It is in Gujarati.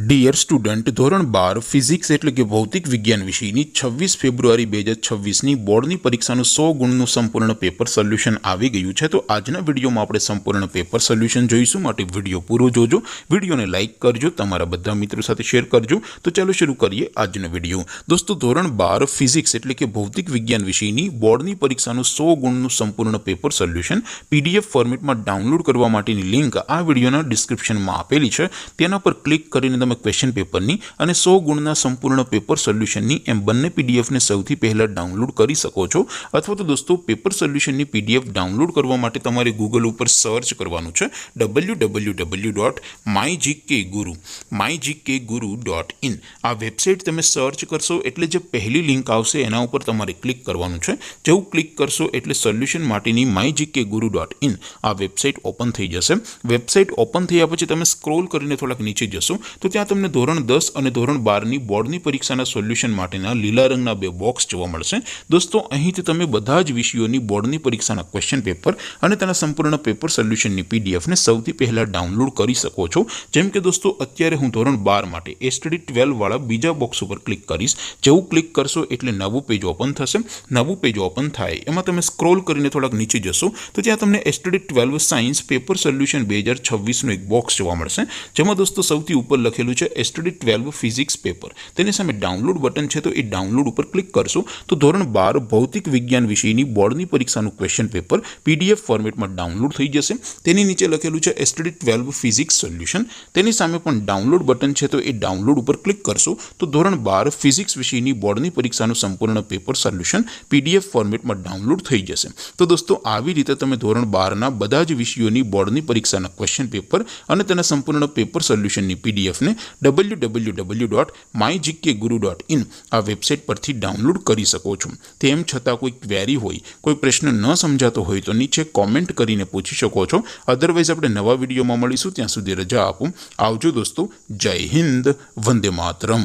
ડિયર સ્ટુડન્ટ, ધોરણ 12 ફિઝિક્સ એટલે કે ભૌતિક વિજ્ઞાન વિષયની 26 ફેબ્રુઆરી 2026ની બોર્ડની પરીક્ષાનું 100 ગુણનું સંપૂર્ણ પેપર સોલ્યુશન આવી ગયું છે। તો આજના વિડીયોમાં આપણે સંપૂર્ણ પેપર સોલ્યુશન જોઈશું, માટે વિડીયો પૂરો જોજો, વિડીયોને લાઇક કરજો, તમારા બધા મિત્રો સાથે શેર કરજો। તો ચાલો શરૂ કરીએ આજનો વિડીયો। દોસ્તો, ધોરણ 12 ફિઝિક્સ એટલે કે ભૌતિક વિજ્ઞાન વિષયની બોર્ડની પરીક્ષાનું 100 ગુણનું સંપૂર્ણ પેપર સોલ્યુશન પીડીએફ ફોર્મેટમાં ડાઉનલોડ કરવા માટેની લિંક આ વિડીયોના ડિસ્ક્રિપ્શનમાં આપેલી છે। તેના પર ક્લિક કરીને તમે ક્વેશ્ચન પેપરની અને 100 ગુણના સંપૂર્ણ પેપર સોલ્યુશનની એમ બંને પીડીએફને સૌથી પહેલા ડાઉનલોડ કરી શકો છો। અથવા તો દોસ્તો, પેપર સોલ્યુશનની પીડીએફ ડાઉનલોડ કરવા માટે તમારે ગૂગલ ઉપર સર્ચ કરવાનું છે www.mygkguru.in। આ વેબસાઇટ તમે સર્ચ કરશો એટલે જે પહેલી લિંક આવશે એના ઉપર તમારે ક્લિક કરવાનું છે। જેવું ક્લિક કરશો એટલે સોલ્યુશન માટેની mygkguru.in આ વેબસાઇટ ઓપન થઈ જશે। વેબસાઇટ ઓપન થયા પછી તમે સ્ક્રોલ કરીને થોડાક નીચે જશો તો ત્યાં તમને ધોરણ 10 અને ધોરણ 12ની બોર્ડની પરીક્ષાના સોલ્યુશન માટેના લીલા રંગના બે બોક્સ જોવા મળશે। દોસ્તો, અહીંથી તમે બધા જ વિષયોની બોર્ડની પરીક્ષાના ક્વેશ્ચન પેપર અને તેના સંપૂર્ણ પેપર સોલ્યુશનની પીડીએફને સૌથી પહેલા ડાઉનલોડ કરી શકો છો। જેમ કે દોસ્તો, અત્યારે હું ધોરણ 12 માટે STD 12 વાળા બીજા બોક્સ ઉપર ક્લિક કરીશ। જેવું ક્લિક કરશો એટલે નવું પેજ ઓપન થશે। નવું પેજ ઓપન થાય એમાં તમે સ્ક્રોલ કરીને થોડાક નીચે જશો તો ત્યાં તમને STD 12 સાયન્સ પેપર સોલ્યુશન 2026નું એક બોક્સ જોવા મળશે, જેમાં દોસ્તો સૌથી ઉપર લખેલું છે STD 12 ફિઝિક્સ પેપર। તેની સામે ડાઉનલોડ બટન છે, તો એ ડાઉનલોડ ઉપર ક્લિક કરશો તો ધોરણ 12 ભૌતિક વિજ્ઞાન વિષયની બોર્ડની પરીક્ષાનું ક્વેશ્ચન પેપર પીડીએફ ફોર્મેટમાં ડાઉનલોડ થઈ જશે। તેની નીચે લખેલું છે STD 12 ફિઝિક્સ સોલ્યુશન। તેની સામે પણ ડાઉનલોડ બટન છે, તો એ ડાઉનલોડ ઉપર ક્લિક કરશો તો ધોરણ 12 ફિઝિક્સ વિષયની બોર્ડની પરીક્ષાનું સંપૂર્ણ પેપર સોલ્યુશન પીડીએફ ફોર્મેટમાં ડાઉનલોડ થઈ જશે। તો દોસ્તો, આવી રીતે તમે ધોરણ 12ના બધા જ વિષયોની બોર્ડની પરીક્ષાના ક્વેશ્ચન પેપર અને તેના સંપૂર્ણ પેપર સોલ્યુશનની પીડીએફને www.mygkguru.in આ વેબસાઇટ પરથી ડાઉનલોડ કરી શકો છો। તેમ છતાં કોઈ ક્વેરી હોય, કોઈ પ્રશ્ન ન સમજાતો હોય તો નીચે કોમેન્ટ કરીને પૂછી શકો છો। અધરવાઇઝ આપણે નવા વિડીયોમાં મળીશું, ત્યાં સુધી રજા આપો। આવજો દોસ્તો, જય હિન્દ, વંદે માતરમ।